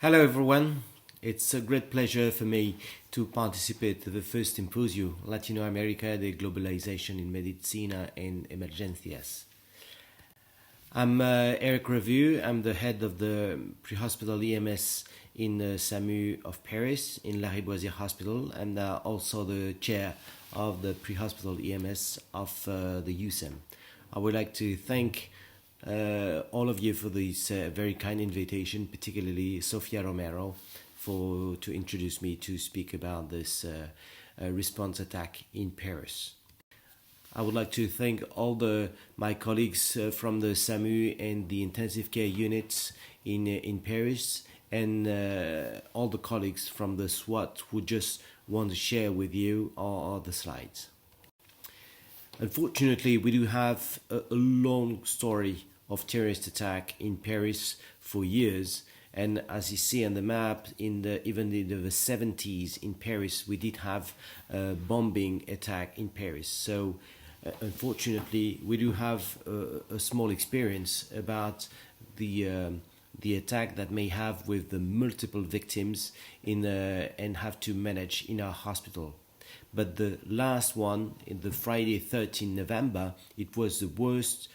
Hello everyone, it's a great pleasure for me to participate to the first Symposio Latino America de Globalization in Medicina and Emergencias. I'm Eric Revue, I'm the head of the pre-hospital EMS in SAMU of Paris, in Lariboisiere Hospital, and also the chair of the pre-hospital EMS of the EUSEM. I would like to thank all of you for this very kind invitation, particularly Sofia Romero, to introduce me to speak about this response attack in Paris. I would like to thank all my colleagues from the SAMU and the intensive care units in Paris, and all the colleagues from the SWAT who just want to share with you all the slides. Unfortunately, we do have a long story of terrorist attack in Paris for years, and as you see on the map, even in the 70s in Paris, we did have a bombing attack in Paris. So unfortunately, we do have a small experience about the attack that may have with the multiple victims and have to manage in our hospital. But the last one, in the Friday 13 November, it was the worst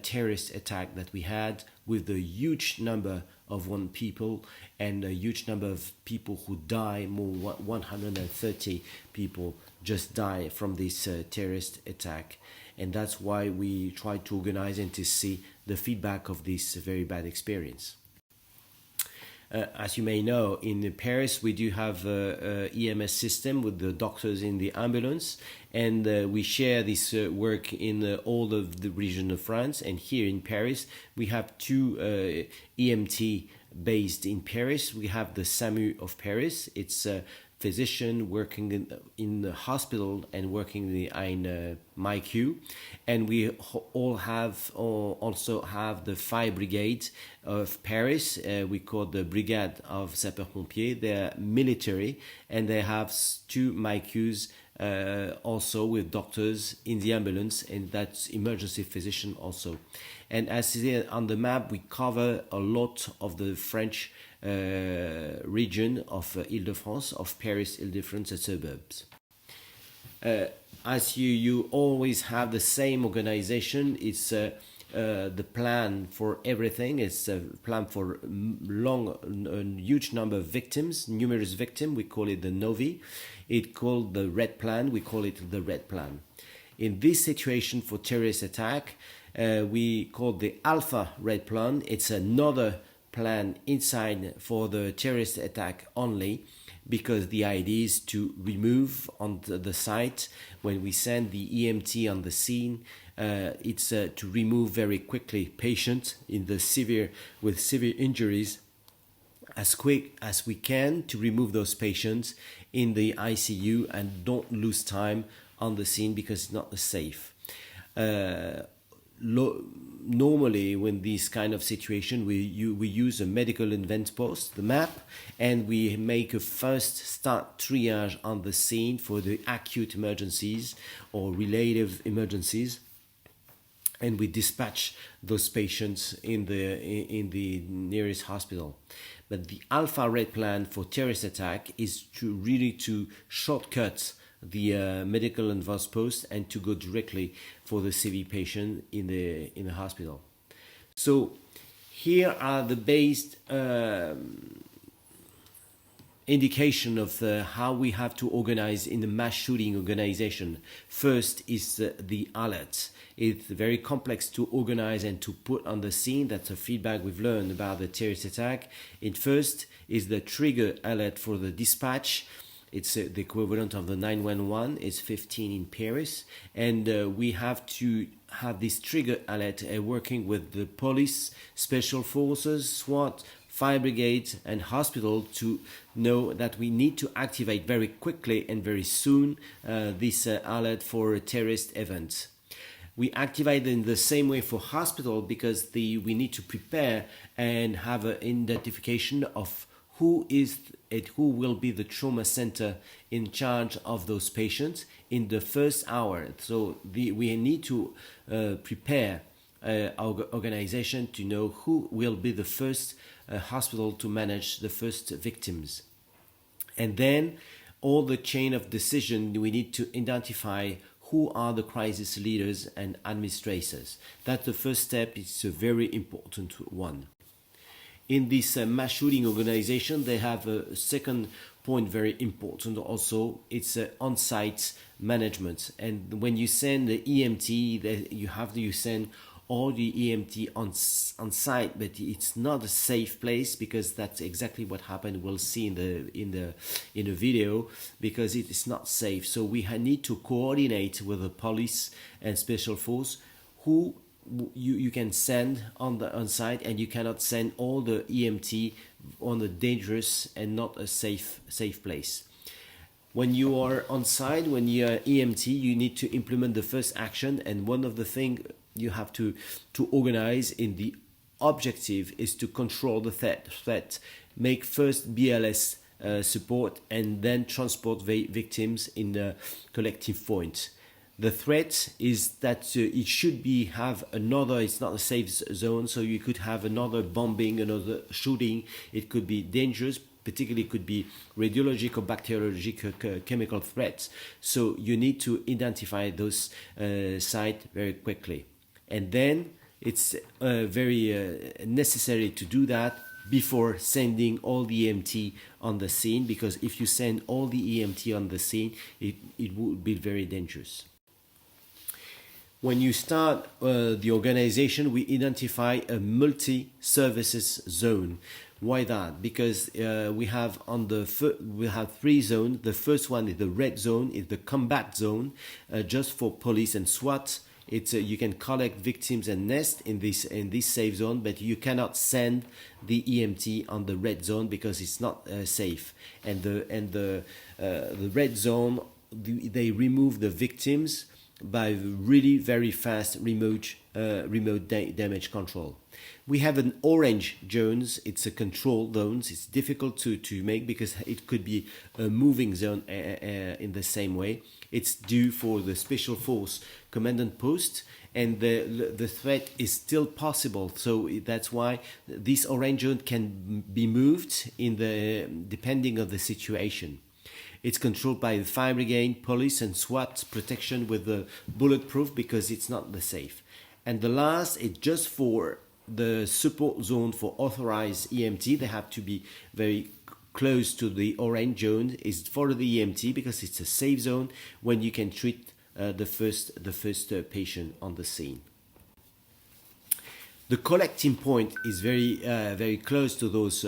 terrorist attack that we had, with a huge number of people and a huge number of people who die. 130 people just die from this terrorist attack, and that's why we try to organize and to see the feedback of this very bad experience. As you may know, in Paris we do have a EMS system with the doctors in the ambulance, and we share this work in all of the region of France. And here in Paris we have two EMT based in Paris. We have the SAMU of Paris. It's a physician working in the hospital and working in MICU, and we also have the fire brigade of Paris. We call the Brigade of Sapeurs-Pompiers. They're military, and they have two MICUs also with doctors in the ambulance, and that's emergency physician also. And as is on the map, we cover a lot of the French region of Ile-de-France, of Paris, Ile-de-France and suburbs. As you always have the same organization, it's the plan for everything. It's a plan for huge number of victims, numerous victims. We call it the NOVI. It's called the red plan. We call it the red plan. In this situation for terrorist attack, we call the alpha red plan. It's another plan inside for the terrorist attack only, because the idea is to remove on the site, when we send the EMT on the scene, it's to remove very quickly patients with severe injuries, as quick as we can, to remove those patients in the ICU and don't lose time on the scene because it's not safe. Normally, when this kind of situation, we use a medical event post, the MAP, and we make a first start triage on the scene for the acute emergencies or relative emergencies, and we dispatch those patients in the nearest hospital. But the alpha red plan for terrorist attack is to shortcut the medical advance post and to go directly for the CV patient in the hospital. So here are the base indication of how we have to organize in the mass shooting organization. First is the alert. It's very complex to organize and to put on the scene. That's a feedback we've learned about the terrorist attack. It first is the trigger alert for the dispatch. It's the equivalent of the 911. It's 15 in Paris, and we have to have this trigger alert working with the police, special forces, SWAT, fire brigade and hospital, to know that we need to activate very quickly and very soon this alert for a terrorist event. We activate in the same way for hospital, because we need to prepare and have an identification of who will be the trauma center in charge of those patients in the first hour. So we need to prepare our organization to know who will be the first hospital to manage the first victims. And then all the chain of decision, we need to identify who are the crisis leaders and administrators. That's the first step. It's a very important one. In this mass shooting organization, they have a second point very important also. It's on-site management. And when you send the EMT, you send all the EMT on site, but it's not a safe place, because that's exactly what happened. We'll see in the video, because it is not safe. So we need to coordinate with the police and special force who you can send on site, and you cannot send all the EMT on a dangerous and not a safe place. When you are on site, when you are EMT, you need to implement the first action, and one of the things you have to organize in the objective is to control the threat, make first BLS support, and then transport victims in the collective point. The threat is that it should have another, it's not a safe zone, so you could have another bombing, another shooting. It could be dangerous, particularly it could be radiologic or bacteriologic chemical threats. So you need to identify those sites very quickly. And then it's very necessary to do that before sending all the EMT on the scene, because if you send all the EMT on the scene, it would be very dangerous. When you start the organization, we identify a multi-services zone. Why that? Because we have three zones. The first one is the red zone, is the combat zone, just for police and SWAT. It's you can collect victims and nest in this safe zone, but you cannot send the EMT on the red zone because it's not safe. And the red zone, they remove the victims by really very fast remote damage control. We have an orange zones. It's a control zones. It's difficult to make because it could be a moving zone in the same way. It's due for the special force commandant post, and the threat is still possible. So that's why this orange zone can be moved depending on the situation. It's controlled by the fire brigade, police, and SWAT protection with the bulletproof, because it's not the safe. And the last is just for the support zone for authorized EMT. They have to be very close to the orange zone. Is for the EMT because it's a safe zone when you can treat the first patient on the scene. The collecting point is very close to those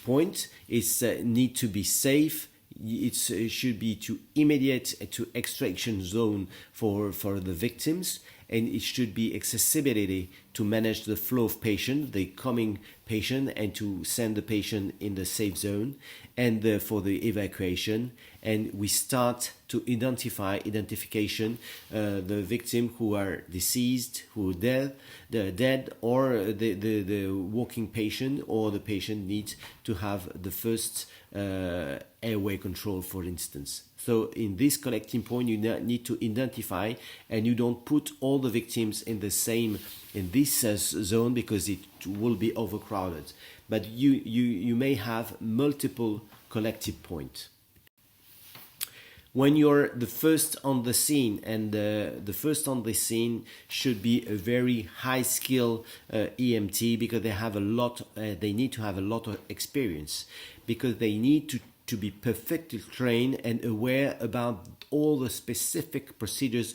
points. It's need to be safe. It should be to immediate to extraction zone for the victims, and it should be accessibility to manage the flow of patient, the coming patient, and to send the patient in the safe zone, and for the evacuation. And we start to identification the victim who are deceased, who are dead, or the walking patient, or the patient needs to have the first airway control, for instance. So in this collecting point, you need to identify, and you don't put all the victims in this zone because it will be overcrowded. But you may have multiple collective points. When you're the first on the scene, and the first on the scene should be a very high skill EMT, because they need to have a lot of experience, because they need to be perfectly trained and aware about all the specific procedures,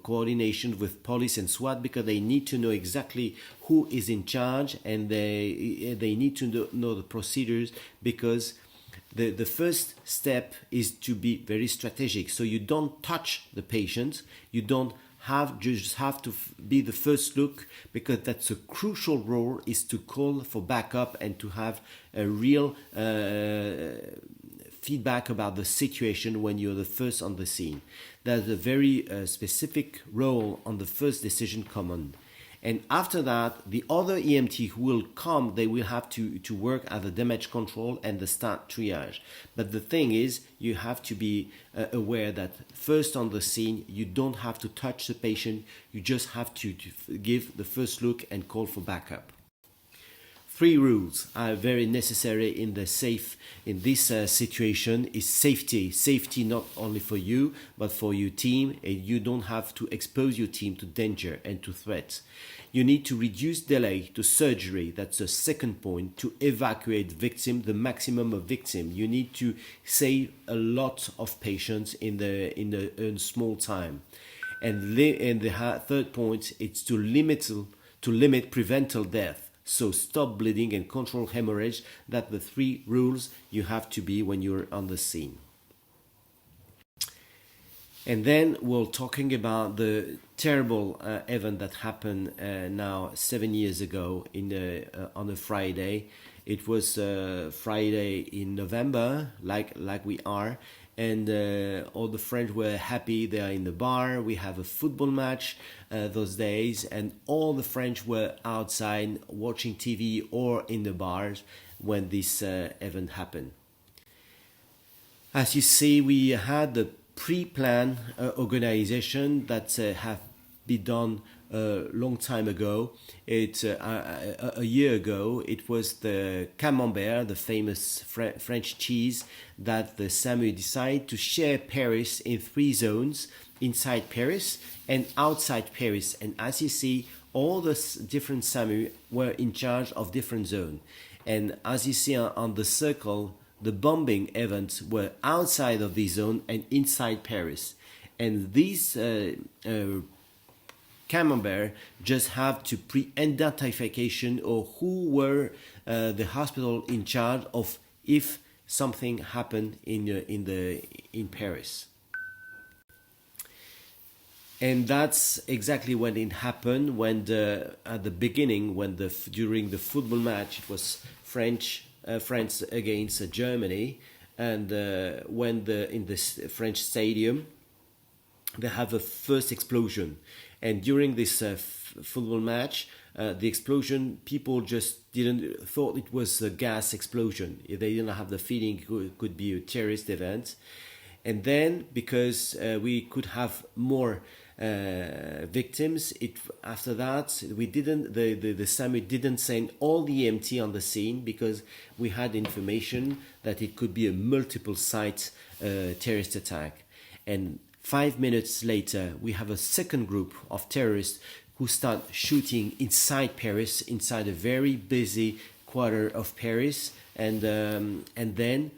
coordination with police and SWAT, because they need to know exactly who is in charge, and they need to know the procedures, because the first step is to be very strategic. So you don't touch the patient, you just have to be the first look, because that's a crucial role, is to call for backup and to have a real feedback about the situation when you're the first on the scene. That's a very specific role on the first decision command. And after that, the other EMT who will come, they will have to work at the damage control and the start triage. But the thing is, you have to be aware that first on the scene, you don't have to touch the patient. You just have to give the first look and call for backup. three rules are very necessary in this situation. Is safety not only for you but for your team, and you don't have to expose your team to danger and to threats. You need to reduce delay to surgery. That's the second point. To evacuate victim, the maximum of victim. You need to save a lot of patients in a small time. And the third point is to limit preventable death. So stop bleeding and control hemorrhage. That's the three rules you have to be when you're on the scene. And then we're talking about the terrible event that happened now 7 years ago on a Friday. It was Friday in November, like we are, and all the French were happy. They are in the bar. We have a football match those days, and all the French were outside watching TV or in the bars when this event happened. As you see, we had the pre-planned organization that have been done a long time ago. A year ago, it was the camembert, the famous French cheese, that the SAMU decided to share Paris in 3 zones, inside Paris and outside Paris. And as you see, all the different SAMU were in charge of different zones. And as you see on the circle, the bombing events were outside of the zone and inside Paris. And these camembert just have to pre-identification or who were the hospital in charge of if something happened in Paris. And that's exactly when it happened. When at the beginning, during the football match, it was France against Germany, and when in this French stadium, they have a first explosion. And during this football match, the explosion, people just thought it was a gas explosion. They didn't have the feeling it could be a terrorist event. And then, because we could have more victims, after that the SAMU didn't send all the EMT on the scene, because we had information that it could be a multiple site terrorist attack. And 5 minutes later, we have a second group of terrorists who start shooting inside Paris, inside a very busy quarter of Paris, and then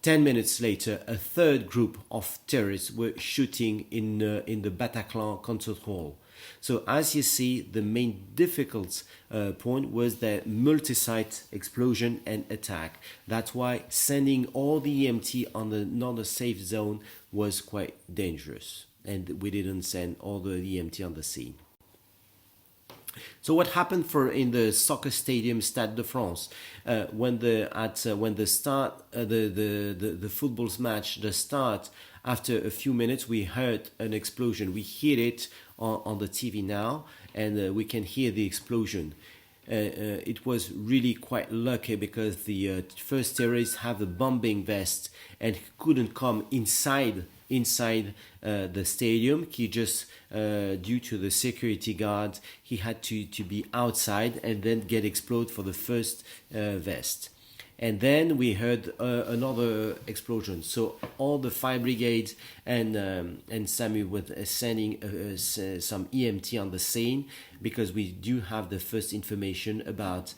10 minutes later, a third group of terrorists were shooting in the Bataclan concert hall. So as you see, the main difficult point was the multi-site explosion and attack. That's why sending all the EMT on the not a safe zone was quite dangerous. And we didn't send all the EMT on the scene. So what happened in the soccer stadium Stade de France when the football match after a few minutes we heard an explosion. We hear it on the TV now, and we can hear the explosion. It was really quite lucky, because the first terrorist have a bombing vest and couldn't come inside the stadium. He just due to the security guard, he had to be outside and then get exploded for the first vest. And then we heard another explosion. So all the fire brigades and SAMU were sending some EMT on the scene, because we do have the first information about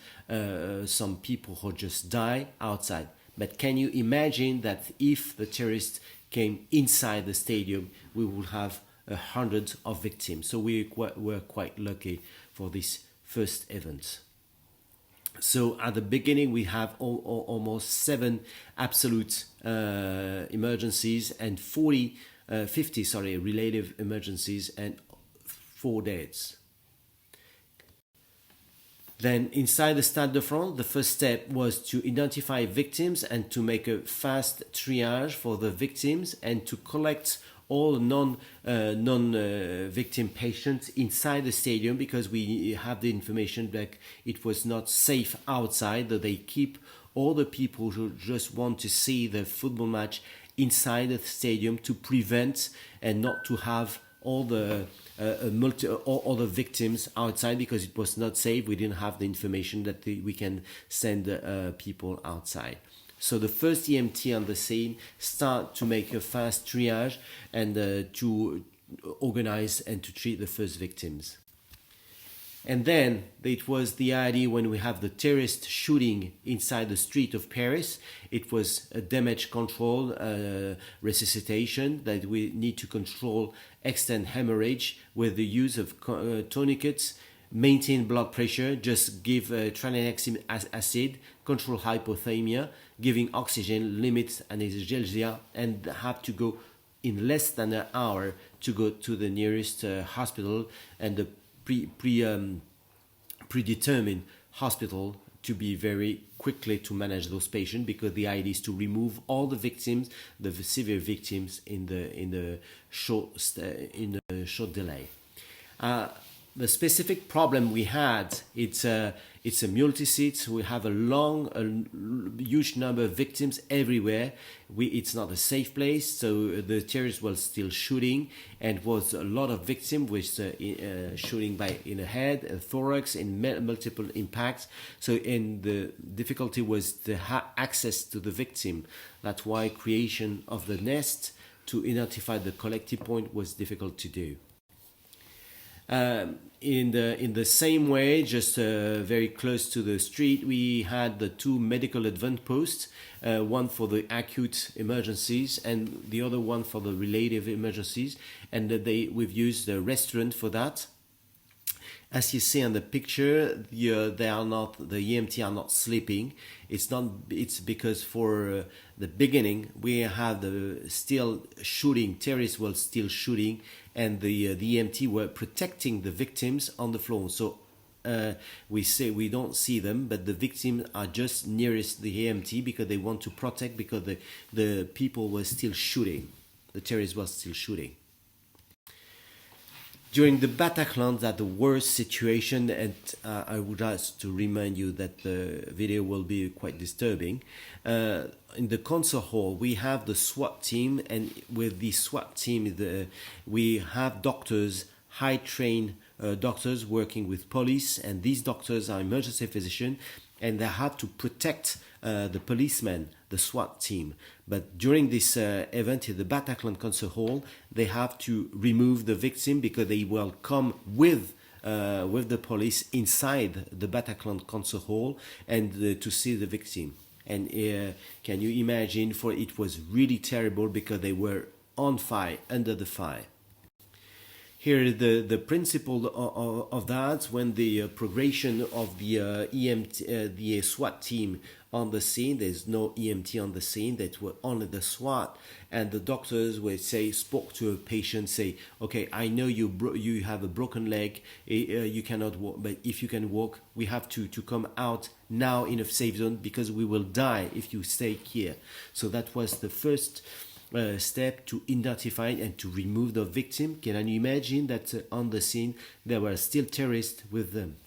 some people who just died outside. But can you imagine that if the terrorists came inside the stadium, we would have 100 of victims. So we were quite lucky for this first event. So at the beginning, we have almost 7 absolute emergencies and 50 relative emergencies and 4 deaths. Then inside the Stade de France, the first step was to identify victims and to make a fast triage for the victims and to collect all non-victim patients inside the stadium, because we have the information that it was not safe outside, that they keep all the people who just want to see the football match inside the stadium to prevent and not to have all the all other victims outside because it was not safe. We didn't have the information that we can send people outside. So the first EMT on the scene start to make a fast triage and to organize and to treat the first victims. And then it was the idea when we have the terrorist shooting inside the street of Paris. It was a damage control, resuscitation, that we need to control extend hemorrhage with the use of tourniquets, maintain blood pressure, just give tranexamic acid, control hypothermia, giving oxygen, limit anesthesia, and have to go in less than an hour to go to the nearest hospital and the predetermined hospital to be very quickly to manage those patients, because the idea is to remove all the victims, the severe victims, in the short delay. The specific problem we had, it's a multi-seat. We have a huge number of victims everywhere. It's not a safe place, so the terrorists were still shooting, and was a lot of victims with shooting in the head, thorax, in multiple impacts. So, and the difficulty was the access to the victim. That's why creation of the nest to identify the collective point was difficult to do. In the same way, just very close to the street, we had the two medical advance posts, one for the acute emergencies and the other one for the relative emergencies, and we've used the restaurant for that. As you see on the picture, the EMT are not sleeping. It's because for the beginning we have the still shooting, terrorists were still shooting, and the EMT were protecting the victims on the floor. So we say we don't see them, but the victims are just nearest the EMT because they want to protect, because the people were still shooting, the terrorists were still shooting. During the Bataclan, that the worst situation, and I would like to remind you that the video will be quite disturbing. In the concert hall, we have the SWAT team, and with the SWAT team, we have doctors, high-trained doctors working with police, and these doctors are emergency physicians, and they have to protect the policemen, the SWAT team. But during this event in the Bataclan concert hall, they have to remove the victim because they will come with the police inside the Bataclan concert hall and to see the victim. And can you imagine? For it was really terrible because they were on fire, under the fire. Here is the principle of that. When the progression of the EMT, the SWAT team on the scene, there's no EMT on the scene, that were only the SWAT, and the doctors will spoke to a patient, say, okay, I know you have a broken leg, you cannot walk, but if you can walk, we have to come out now in a safe zone because we will die if you stay here. So that was the first step to identify and to remove the victim. Can you imagine that on the scene there were still terrorists with them,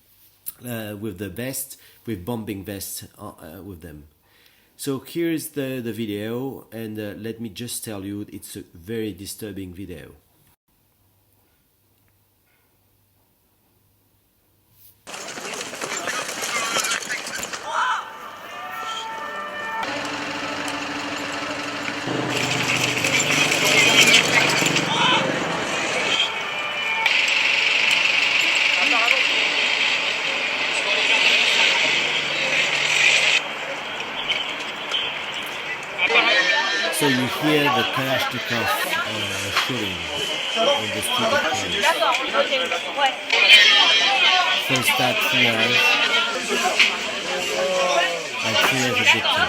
with the vest, with bombing vests with them. So here's the video, and let me just tell you, it's a very disturbing video. So you hear the Kalashnikov shooting in the street of Paris. First that triage and triage the victim.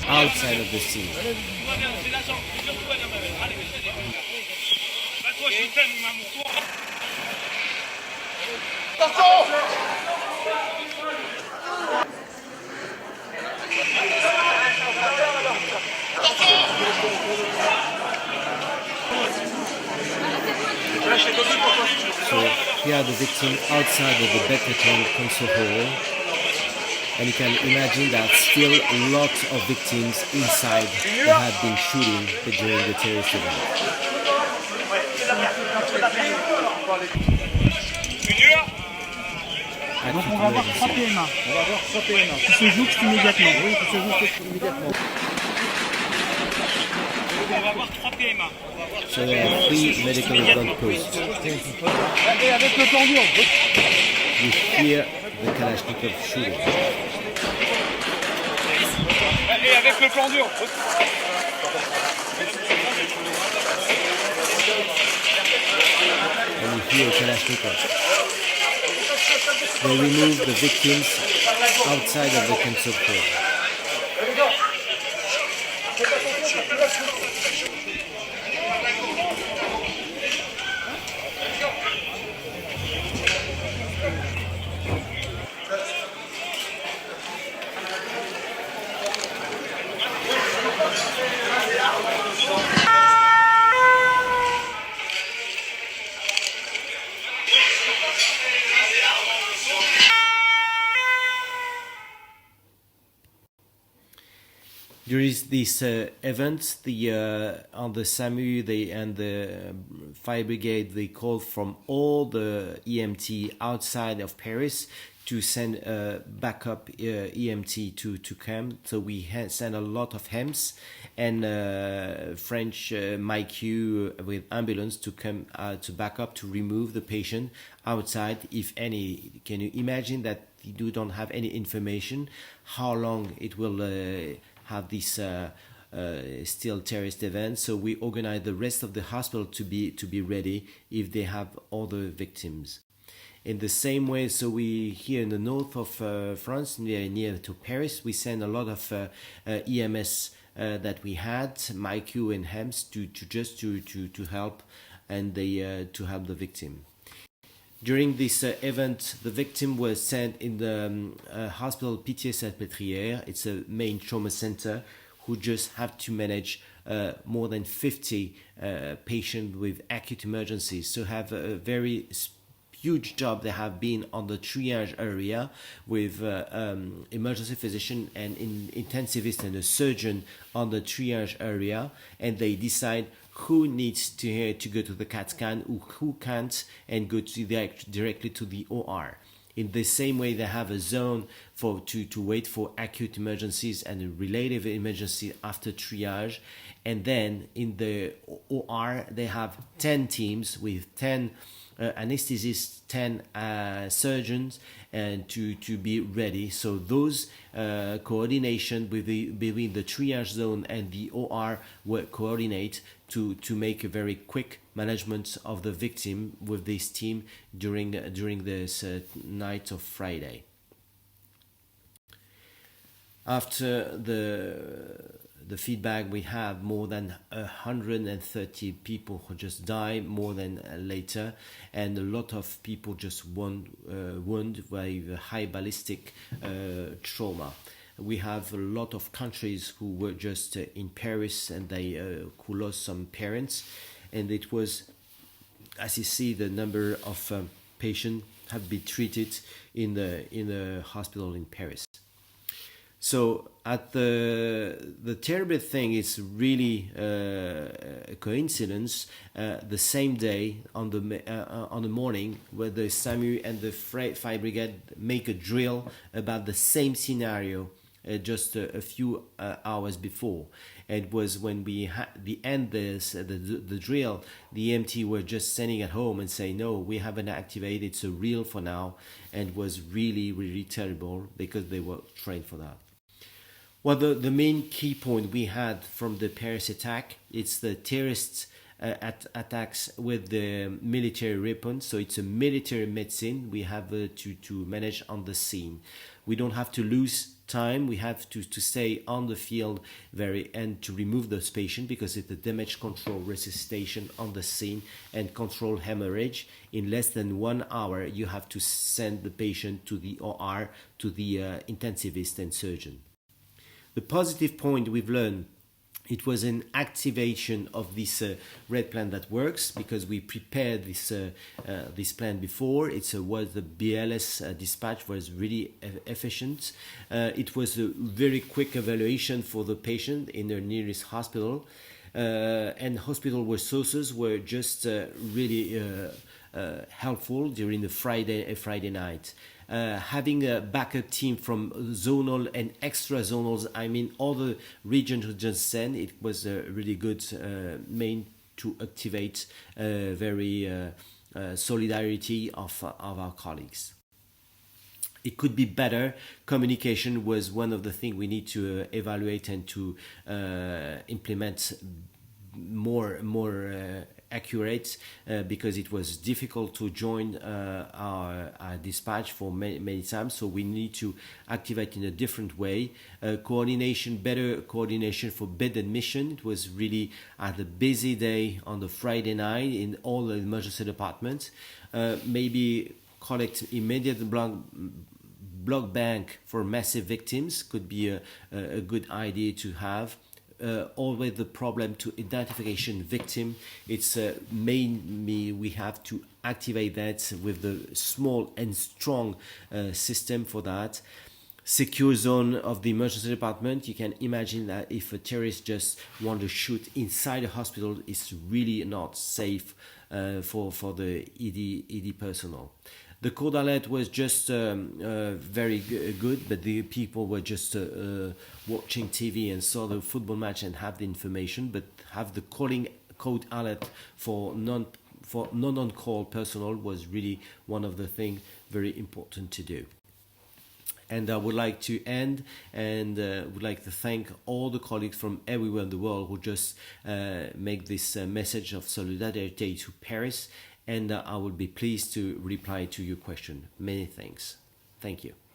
Outside of the scene. So Here are the victims outside of the Betterton concert hall. And you can imagine that still a lot of victims inside that have been shooting during the terrorist event. Donc on va avoir 3 PMA. On va avoir 3 PMA. Qui se jouxtent immédiatement. Oui, qui se jouxtent immédiatement. On va avoir 3 PMA. So there are 3 medical event posts. Et avec le penduon. You hear the Kalashnikov shooting. Et avec le penduon. And you hear Kalashnikov. They remove the victims outside of the concert hall. During this event, on the SAMU and the fire brigade, they called from all the EMT outside of Paris to send backup EMT to come. So we sent a lot of HEMS and French MIQ with ambulance to come to back up to remove the patient outside, if any. Can you imagine that you don't have any information how long it will have this still terrorist event? So we organize the rest of the hospital to be ready if they have other victims. In the same way, so we here in the north of France, near to Paris, we send a lot of EMS that we had, MIQ and HEMS, to help and to help the victim. During this event, the victim was sent in the hospital Pitié-Salpêtrière. It's a main trauma center who just have to manage more than 50 patients with acute emergencies. So have a very huge job. They have been on the triage area with emergency physician and intensivist and a surgeon on the triage area, and they decide who needs to go to the CAT scan, who can't, and go to directly to the OR. In the same way, they have a zone to wait for acute emergencies and relative emergency after triage. And then in the OR, they have 10 teams with 10 anesthesists, 10 surgeons, and to be ready. So those coordination between the triage zone and the OR will coordinate to make a very quick management of the victim with this team during this night of Friday. After the feedback, we have more than 130 people who just died more than later, and a lot of people just wounded with high ballistic trauma. We have a lot of countries who were just in Paris and they who lost some parents, and it was, as you see, the number of patients have been treated in the hospital in Paris. So at the terrible thing is really a coincidence. The same day on the morning, where the SAMU and the fire brigade make a drill about the same scenario just a few hours before. It was when we end the drill, the EMT were just sitting at home and saying, no, we haven't activated, it's a real for now, and it was really, really terrible because they were trained for that. Well, the main key point we had from the Paris attack, it's the terrorist attacks with the military weapon. So it's a military medicine we have to manage on the scene. We don't have to lose time. We have to stay on the field and to remove those patients, because it's the damage control resuscitation on the scene and control hemorrhage. In less than 1 hour, you have to send the patient to the OR, to the intensivist and surgeon. The positive point we've learned It was an activation of this red plan that works because we prepared this plan before. It was the BLS dispatch was really efficient. It was a very quick evaluation for the patient in the nearest hospital, and hospital resources were just really helpful during the Friday night. Having a backup team from zonal and extra zonals, I mean all the regions we just sent, it was really good main to activate very solidarity of our colleagues. It could be better. Communication was one of the things we need to evaluate and to implement more accurate because it was difficult to join our dispatch for MEDICINA, so we need to activate in a different way. Better coordination for bed admission. It was really at a busy day on the Friday night in all the emergency departments. Maybe collect immediate blood bank for massive victims could be a good idea to have. Always the problem to identification victim. It's mainly we have to activate that with the small and strong system for that. Secure zone of the emergency department. You can imagine that if a terrorist just want to shoot inside a hospital, it's really not safe for the ED personnel. The code alert was just very good, but the people were just watching TV and saw the football match and have the information, but have the calling code alert for non-on-call personnel was really one of the things very important to do. And I would like to end and would like to thank all the colleagues from everywhere in the world who just make this message of solidarity to Paris. And I will be pleased to reply to your question. Many thanks. Thank you.